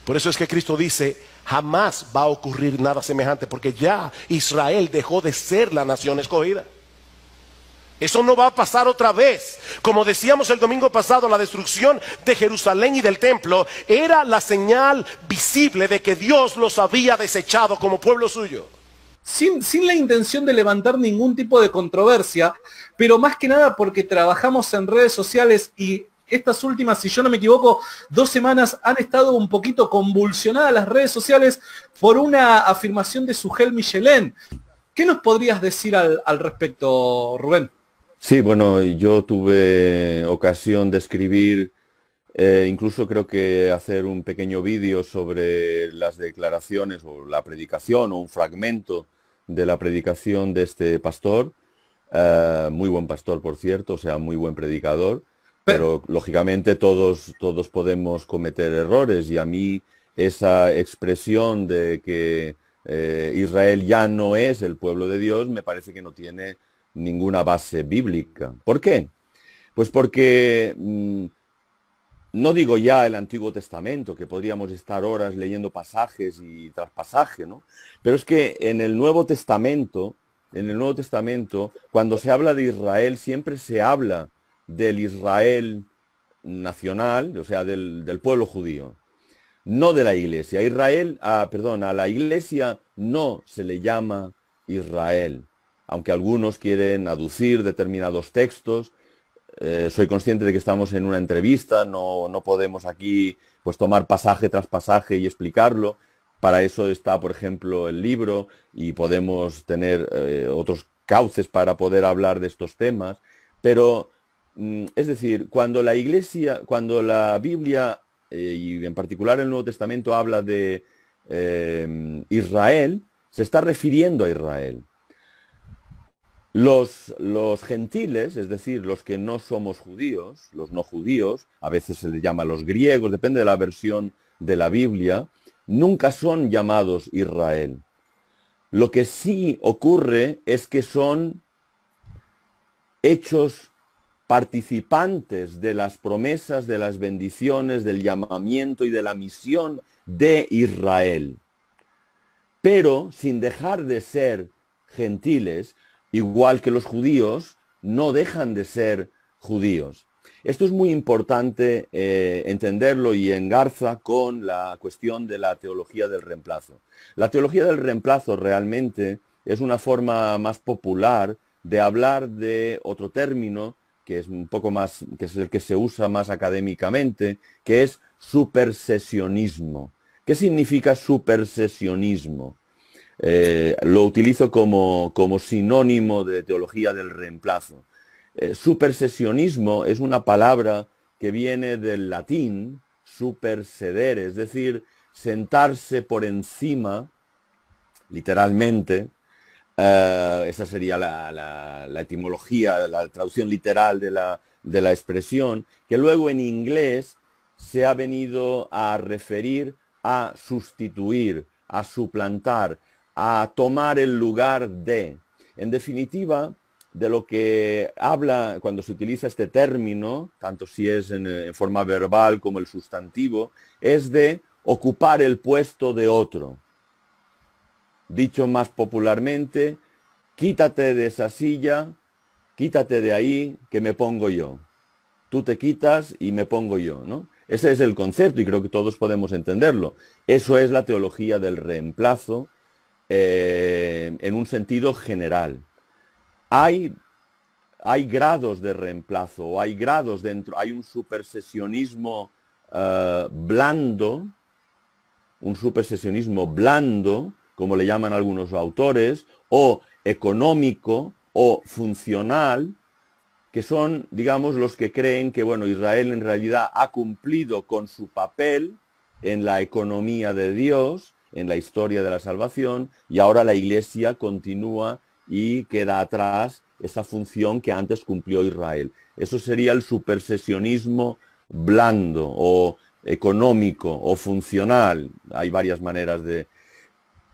Por eso es que Cristo dice, jamás va a ocurrir nada semejante, porque ya Israel dejó de ser la nación escogida. Eso no va a pasar otra vez. Como decíamos el domingo pasado, la destrucción de Jerusalén y del templo era la señal visible de que Dios los había desechado como pueblo suyo. Sin la intención de levantar ningún tipo de controversia, pero más que nada porque trabajamos en redes sociales y estas últimas, si yo no me equivoco, 2 semanas han estado un poquito convulsionadas las redes sociales por una afirmación de Sujel Michelén. ¿Qué nos podrías decir al respecto, Rubén? Sí, bueno, yo tuve ocasión de escribir, incluso creo que hacer un pequeño vídeo sobre las declaraciones o la predicación o un fragmento de la predicación de este pastor, muy buen pastor, por cierto, o sea, muy buen predicador, pero lógicamente todos podemos cometer errores, y a mí esa expresión de que Israel ya no es el pueblo de Dios me parece que no tiene ninguna base bíblica. ¿Por qué? Pues porque no digo ya el Antiguo Testamento, que podríamos estar horas leyendo pasajes y tras pasaje, ¿no? Pero es que en el Nuevo Testamento, cuando se habla de Israel, siempre se habla del Israel nacional, o sea, del pueblo judío, no de la iglesia. A la iglesia no se le llama Israel, aunque algunos quieren aducir determinados textos. Soy consciente de que estamos en una entrevista, no podemos aquí pues tomar pasaje tras pasaje y explicarlo. Para eso está, por ejemplo, el libro, y podemos tener otros cauces para poder hablar de estos temas. Pero, es decir, cuando la Biblia, y en particular el Nuevo Testamento, habla de Israel, se está refiriendo a Israel. Los gentiles, es decir, los que no somos judíos, los no judíos, a veces se les llama los griegos, depende de la versión de la Biblia, nunca son llamados Israel. Lo que sí ocurre es que son hechos participantes de las promesas, de las bendiciones, del llamamiento y de la misión de Israel, pero sin dejar de ser gentiles. Igual que los judíos, no dejan de ser judíos. Esto es muy importante entenderlo, y engarza con la cuestión de la teología del reemplazo. La teología del reemplazo realmente es una forma más popular de hablar de otro término que es un poco más, que es el que se usa más académicamente, que es supersesionismo. ¿Qué significa supersesionismo? Lo utilizo como sinónimo de teología del reemplazo. Supersesionismo es una palabra que viene del latín supersedere, es decir, sentarse por encima, literalmente. Esa sería la etimología, la traducción literal de la expresión, que luego en inglés se ha venido a referir a sustituir, a suplantar, a tomar el lugar de. En definitiva, de lo que habla cuando se utiliza este término, tanto si es en forma verbal como el sustantivo, es de ocupar el puesto de otro. Dicho más popularmente, quítate de esa silla, quítate de ahí, que me pongo yo. Tú te quitas y me pongo yo, ¿no? Ese es el concepto, y creo que todos podemos entenderlo. Eso es la teología del reemplazo, en un sentido general. Hay grados de reemplazo, o hay grados dentro, hay un supersesionismo blando, como le llaman algunos autores, o económico, o funcional, que son, digamos, los que creen que, bueno, Israel en realidad ha cumplido con su papel en la economía de Dios, en la historia de la salvación, y ahora la Iglesia continúa y queda atrás esa función que antes cumplió Israel. Eso sería el supersesionismo blando, o económico, o funcional. Hay varias maneras de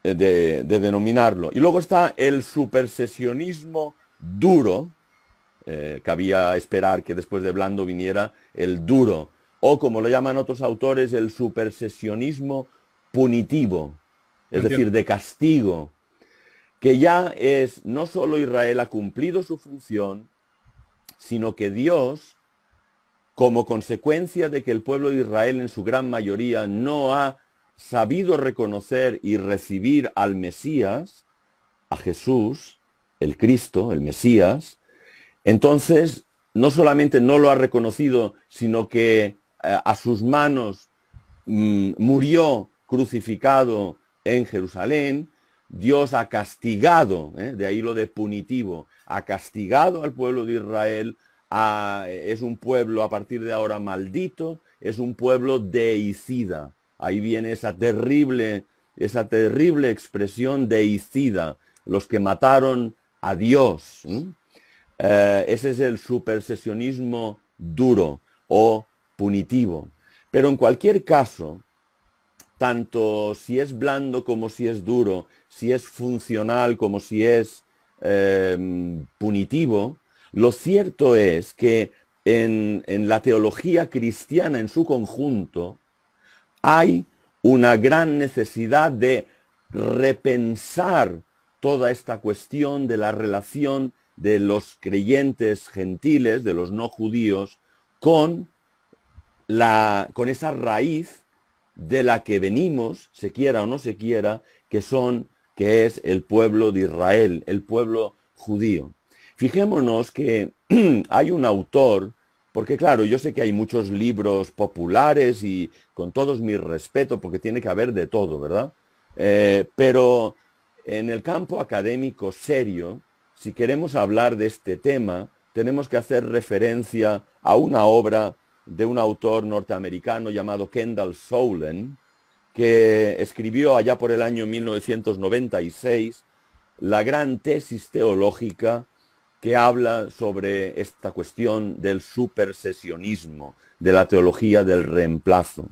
denominarlo. Y luego está el supersesionismo duro. Cabía esperar que después de blando viniera el duro, o como lo llaman otros autores, el supersesionismo punitivo, es decir, de castigo, que ya es, no solo Israel ha cumplido su función, sino que Dios, como consecuencia de que el pueblo de Israel en su gran mayoría no ha sabido reconocer y recibir al Mesías, a Jesús, el Cristo, el Mesías, entonces no solamente no lo ha reconocido, sino que a sus manos murió crucificado en Jerusalén. Dios ha castigado, de ahí lo de punitivo, ha castigado al pueblo de Israel, es un pueblo a partir de ahora maldito, es un pueblo deicida. Ahí viene esa terrible expresión deicida, los que mataron a Dios. Ese es el supersesionismo duro o punitivo. Pero en cualquier caso, tanto si es blando como si es duro, si es funcional como si es punitivo, lo cierto es que en la teología cristiana en su conjunto hay una gran necesidad de repensar toda esta cuestión de la relación de los creyentes gentiles, de los no judíos, con esa raíz de la que venimos, se quiera o no se quiera, que es el pueblo de Israel, el pueblo judío. Fijémonos que hay un autor, porque claro, yo sé que hay muchos libros populares y con todos mis respetos, porque tiene que haber de todo, ¿verdad? Pero en el campo académico serio, si queremos hablar de este tema, tenemos que hacer referencia a una obra de un autor norteamericano llamado Kendall Solon, que escribió allá por el año 1996 la gran tesis teológica que habla sobre esta cuestión del supersesionismo, de la teología del reemplazo.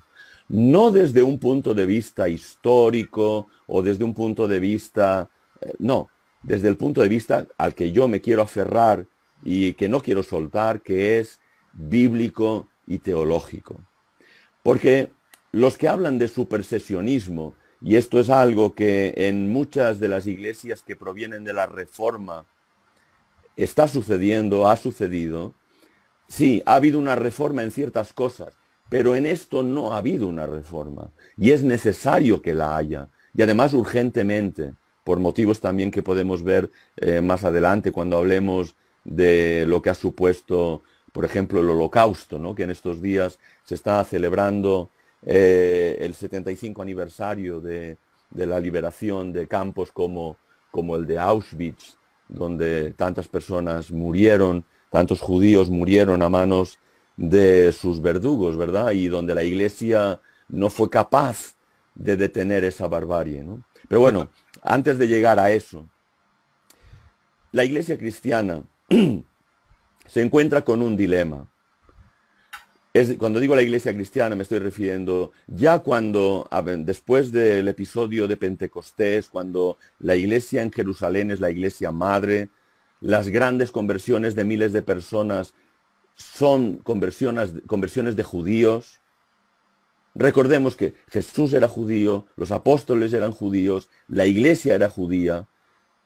No desde un punto de vista histórico o desde un punto de vista, no, desde el punto de vista al que yo me quiero aferrar y que no quiero soltar, que es bíblico y teológico. Porque los que hablan de supersesionismo, y esto es algo que en muchas de las iglesias que provienen de la Reforma está sucediendo, ha sucedido, sí, ha habido una reforma en ciertas cosas, pero en esto no ha habido una reforma, y es necesario que la haya, y además urgentemente, por motivos también que podemos ver más adelante cuando hablemos de lo que ha supuesto, por ejemplo, el Holocausto, ¿no? Que en estos días se está celebrando el 75 aniversario de la liberación de campos como el de Auschwitz, donde tantas personas murieron, tantos judíos murieron a manos de sus verdugos, ¿verdad? Y donde la Iglesia no fue capaz de detener esa barbarie, ¿no? Pero bueno, antes de llegar a eso, la Iglesia cristiana se encuentra con un dilema. Cuando digo la Iglesia cristiana me estoy refiriendo ya cuando, después del episodio de Pentecostés, cuando la Iglesia en Jerusalén es la Iglesia madre, las grandes conversiones de miles de personas son conversiones de judíos. Recordemos que Jesús era judío, los apóstoles eran judíos, la Iglesia era judía,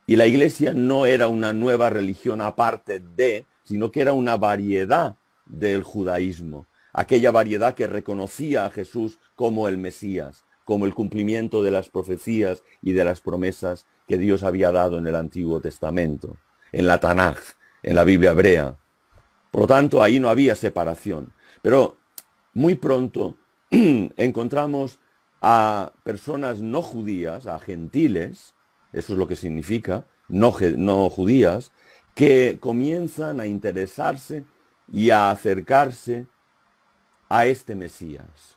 y la Iglesia no era una nueva religión aparte de, sino que era una variedad del judaísmo. Aquella variedad que reconocía a Jesús como el Mesías, como el cumplimiento de las profecías y de las promesas que Dios había dado en el Antiguo Testamento, en la Tanaj, en la Biblia hebrea. Por lo tanto, ahí no había separación. Pero muy pronto encontramos a personas no judías, a gentiles, eso es lo que significa, no judías, que comienzan a interesarse y a acercarse a este Mesías.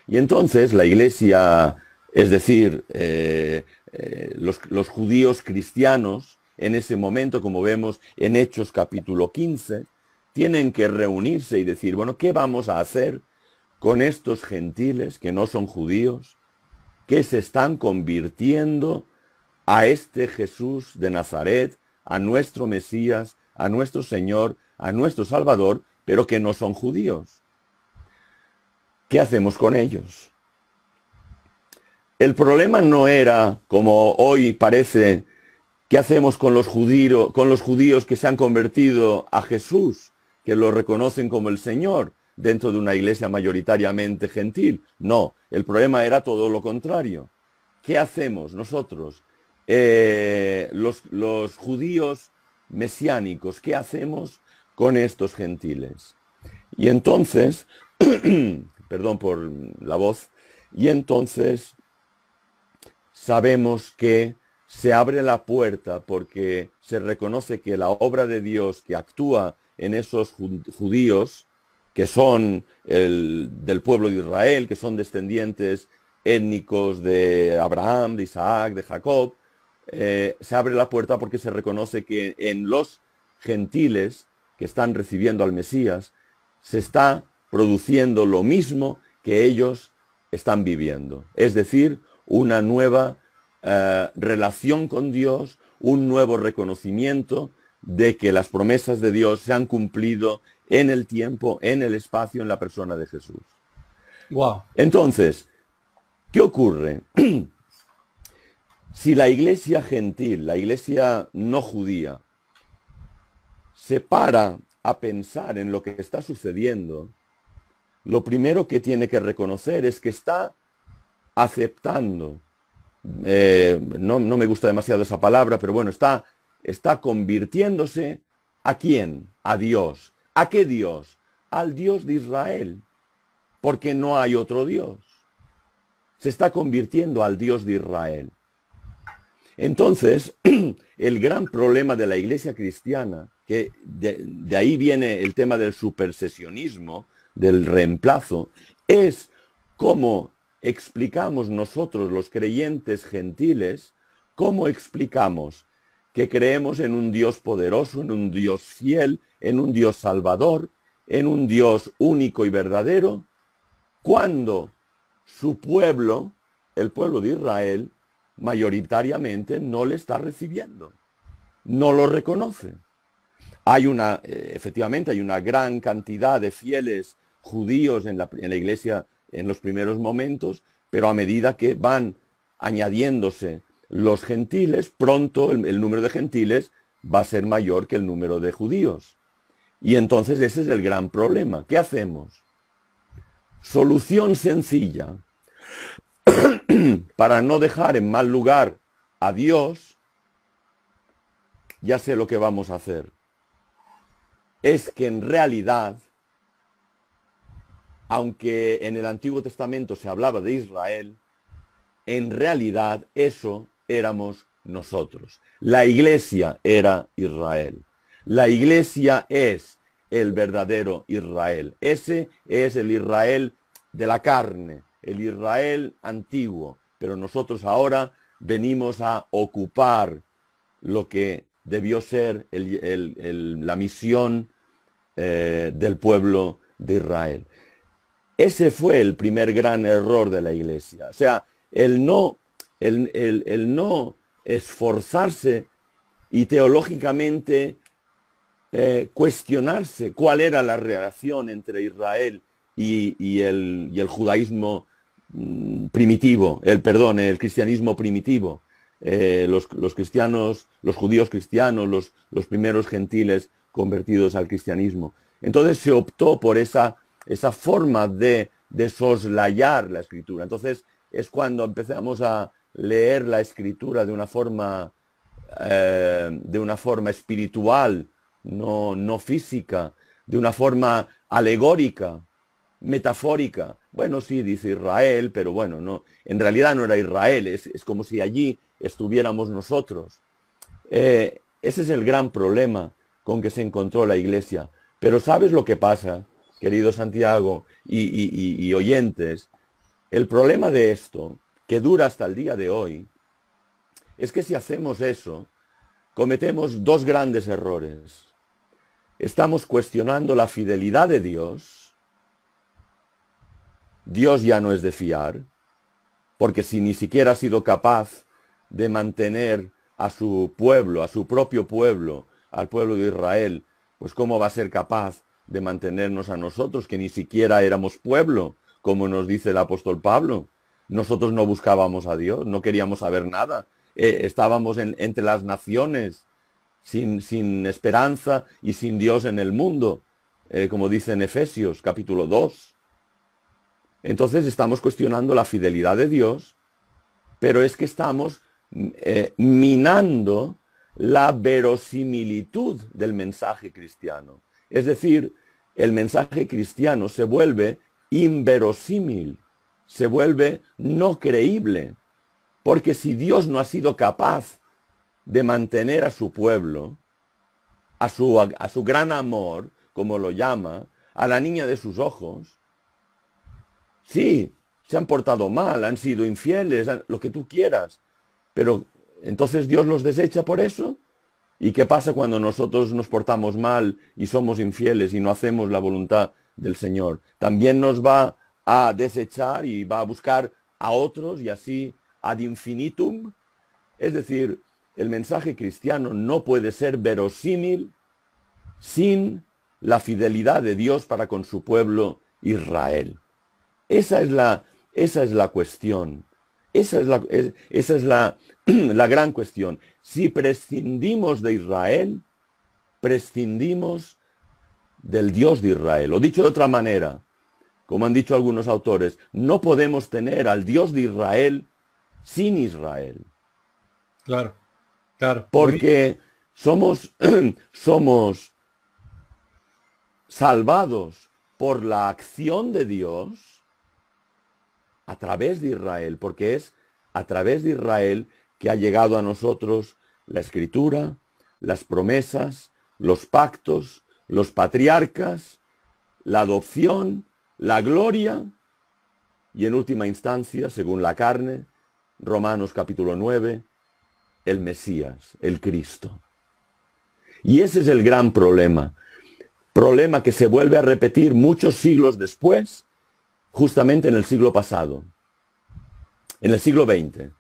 Y entonces la Iglesia, es decir, los judíos cristianos, en ese momento, como vemos en Hechos capítulo 15, tienen que reunirse y decir, bueno, ¿qué vamos a hacer con estos gentiles que no son judíos, que se están convirtiendo a este Jesús de Nazaret, a nuestro Mesías, a nuestro Señor, a nuestro Salvador, pero que no son judíos? ¿qué hacemos con ellos? El problema no era, como hoy parece, ¿qué hacemos con los judíos que se han convertido a Jesús, que lo reconocen como el Señor, dentro de una iglesia mayoritariamente gentil? No, el problema era todo lo contrario. ¿Qué hacemos nosotros, los judíos mesiánicos? ¿Qué hacemos con estos gentiles? Y entonces, perdón por la voz, y entonces sabemos que se abre la puerta porque se reconoce que la obra de Dios que actúa en esos judíos, que son del pueblo de Israel, que son descendientes étnicos de Abraham, de Isaac, de Jacob, se abre la puerta porque se reconoce que en los gentiles que están recibiendo al Mesías se está produciendo lo mismo que ellos están viviendo. Es decir, una nueva relación con Dios, un nuevo reconocimiento de que las promesas de Dios se han cumplido en el tiempo, en el espacio, en la persona de Jesús. Wow. Entonces, ¿qué ocurre? Si la iglesia gentil, la iglesia no judía, se para a pensar en lo que está sucediendo, lo primero que tiene que reconocer es que está aceptando, no me gusta demasiado esa palabra, pero bueno, está convirtiéndose ¿a quién? A Dios. ¿A qué Dios? Al Dios de Israel, porque no hay otro Dios. Se está convirtiendo al Dios de Israel. Entonces, el gran problema de la iglesia cristiana, que de ahí viene el tema del supersesionismo, del reemplazo, es cómo explicamos nosotros, los creyentes gentiles, cómo explicamos que creemos en un Dios poderoso, en un Dios fiel, en un Dios salvador, en un Dios único y verdadero, cuando su pueblo, el pueblo de Israel, mayoritariamente no le está recibiendo, no lo reconoce. Efectivamente, hay una gran cantidad de fieles judíos en la iglesia en los primeros momentos, pero a medida que van añadiéndose los gentiles, pronto el número de gentiles va a ser mayor que el número de judíos. Y entonces ese es el gran problema. ¿Qué hacemos? Solución sencilla. Para no dejar en mal lugar a Dios, ya sé lo que vamos a hacer. Es que en realidad, aunque en el Antiguo Testamento se hablaba de Israel, en realidad eso éramos nosotros. La iglesia era Israel. La iglesia es el verdadero Israel. Ese es el Israel de la carne, el Israel antiguo. Pero nosotros ahora venimos a ocupar lo que debió ser la misión del pueblo de Israel. Ese fue el primer gran error de la iglesia. O sea, el no esforzarse y teológicamente cuestionarse cuál era la relación entre Israel y el judaísmo primitivo, el cristianismo primitivo. Los cristianos, los judíos cristianos, los primeros gentiles convertidos al cristianismo. Entonces se optó por esa forma de soslayar la escritura. Entonces es cuando empezamos a leer la escritura de una forma espiritual, no física, de una forma alegórica, metafórica. Bueno, sí, dice Israel, pero bueno, no, en realidad no era Israel, es como si allí estuviéramos nosotros. Ese es el gran problema con que se encontró la iglesia. Pero ¿sabes lo que pasa, querido Santiago y oyentes? El problema de esto, que dura hasta el día de hoy, es que si hacemos eso, cometemos dos grandes errores. Estamos cuestionando la fidelidad de Dios. Dios ya no es de fiar, porque si ni siquiera ha sido capaz de mantener a su pueblo, a su propio pueblo, al pueblo de Israel, pues ¿cómo va a ser capaz de mantenernos a nosotros, que ni siquiera éramos pueblo, como nos dice el apóstol Pablo. Nosotros no buscábamos a Dios, no queríamos saber nada. Estábamos entre las naciones, sin esperanza y sin Dios en el mundo, como dice en Efesios capítulo 2. Entonces estamos cuestionando la fidelidad de Dios, pero es que estamos minando la verosimilitud del mensaje cristiano. Es decir, el mensaje cristiano se vuelve inverosímil, se vuelve no creíble, porque si Dios no ha sido capaz de mantener a su pueblo, a su gran amor, como lo llama, a la niña de sus ojos, sí, se han portado mal, han sido infieles, lo que tú quieras, pero entonces Dios los desecha por eso. ¿Y qué pasa cuando nosotros nos portamos mal y somos infieles y no hacemos la voluntad del Señor? También nos va a desechar y va a buscar a otros y así ad infinitum. Es decir, el mensaje cristiano no puede ser verosímil sin la fidelidad de Dios para con su pueblo Israel. Esa es la cuestión. Esa es la gran cuestión. Si prescindimos de Israel, prescindimos del Dios de Israel. O dicho de otra manera, como han dicho algunos autores, no podemos tener al Dios de Israel sin Israel. Claro, claro. Porque somos salvados por la acción de Dios a través de Israel, porque es a través de Israel que ha llegado a nosotros la Escritura, las promesas, los pactos, los patriarcas, la adopción, la gloria y en última instancia, según la carne, Romanos capítulo 9, el Mesías, el Cristo. Y ese es el gran problema que se vuelve a repetir muchos siglos después, justamente en el siglo pasado, en el siglo XX.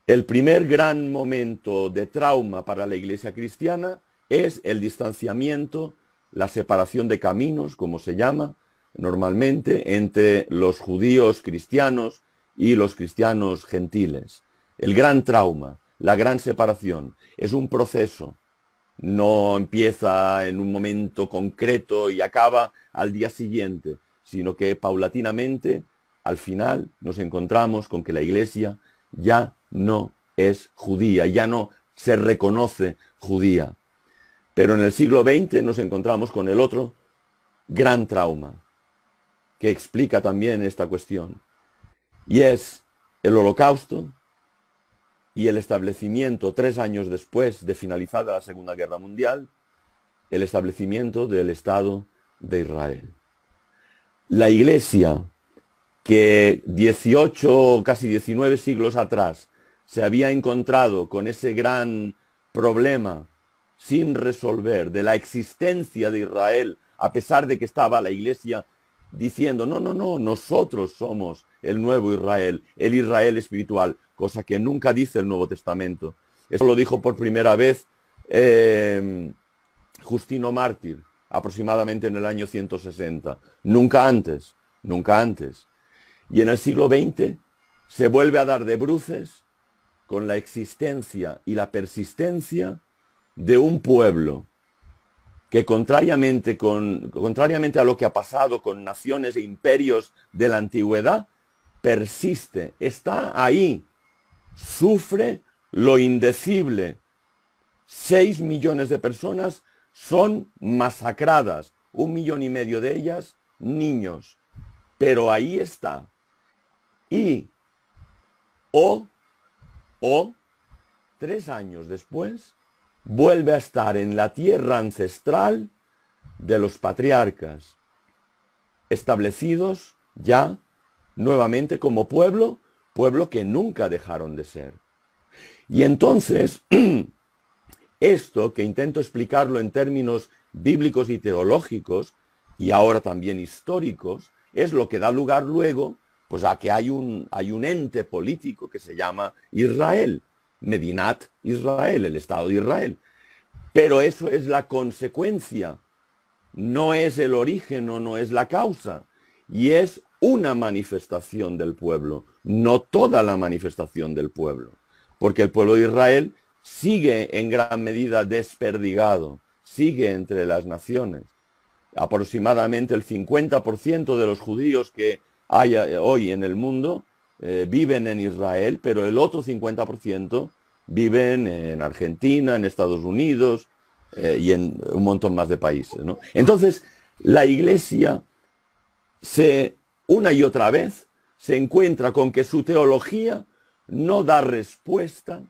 El primer gran momento de trauma para la iglesia cristiana es el distanciamiento, la separación de caminos, como se llama normalmente, entre los judíos cristianos y los cristianos gentiles. El gran trauma, la gran separación, es un proceso. No empieza en un momento concreto y acaba al día siguiente, sino que paulatinamente, al final, nos encontramos con que la iglesia ya no es judía, ya no se reconoce judía. Pero en el siglo XX nos encontramos con el otro gran trauma que explica también esta cuestión. Y es el Holocausto y el establecimiento, 3 años después de finalizada la Segunda Guerra Mundial, el establecimiento del Estado de Israel. La iglesia que 18, casi 19 siglos atrás se había encontrado con ese gran problema sin resolver de la existencia de Israel, a pesar de que estaba la iglesia diciendo, no, nosotros somos el nuevo Israel, el Israel espiritual, cosa que nunca dice el Nuevo Testamento. Eso lo dijo por primera vez Justino Mártir, aproximadamente en el año 160. Nunca antes, nunca antes. Y en el siglo XX se vuelve a dar de bruces con la existencia y la persistencia de un pueblo que contrariamente a lo que ha pasado con naciones e imperios de la antigüedad, persiste, está ahí, sufre lo indecible. 6 millones de personas son masacradas, 1,5 millones de ellas niños, pero ahí está. Y, 3 años después, vuelve a estar en la tierra ancestral de los patriarcas, establecidos ya nuevamente como pueblo que nunca dejaron de ser. Y entonces, esto que intento explicarlo en términos bíblicos y teológicos, y ahora también históricos, es lo que da lugar luego pues a que hay un ente político que se llama Israel, Medinat Israel, el Estado de Israel. Pero eso es la consecuencia, no es el origen o no es la causa. Y es una manifestación del pueblo, no toda la manifestación del pueblo, porque el pueblo de Israel sigue en gran medida desperdigado, sigue entre las naciones. Aproximadamente el 50% de los judíos que hay hoy en el mundo viven en Israel, pero el otro 50% viven en Argentina, en Estados Unidos y en un montón más de países, ¿no? Entonces, la Iglesia una y otra vez se encuentra con que su teología no da respuesta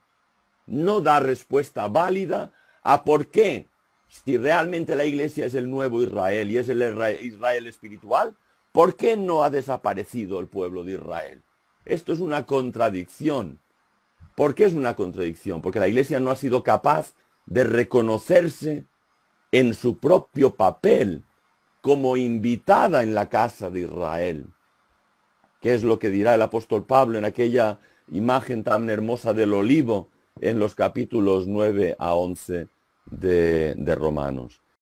válida a por qué, si realmente la Iglesia es el nuevo Israel y es el Israel espiritual, ¿por qué no ha desaparecido el pueblo de Israel? Esto es una contradicción. ¿Por qué es una contradicción? Porque la Iglesia no ha sido capaz de reconocerse en su propio papel como invitada en la casa de Israel. ¿Qué es lo que dirá el apóstol Pablo en aquella imagen tan hermosa del olivo en los capítulos 9 a 11 de Romanos?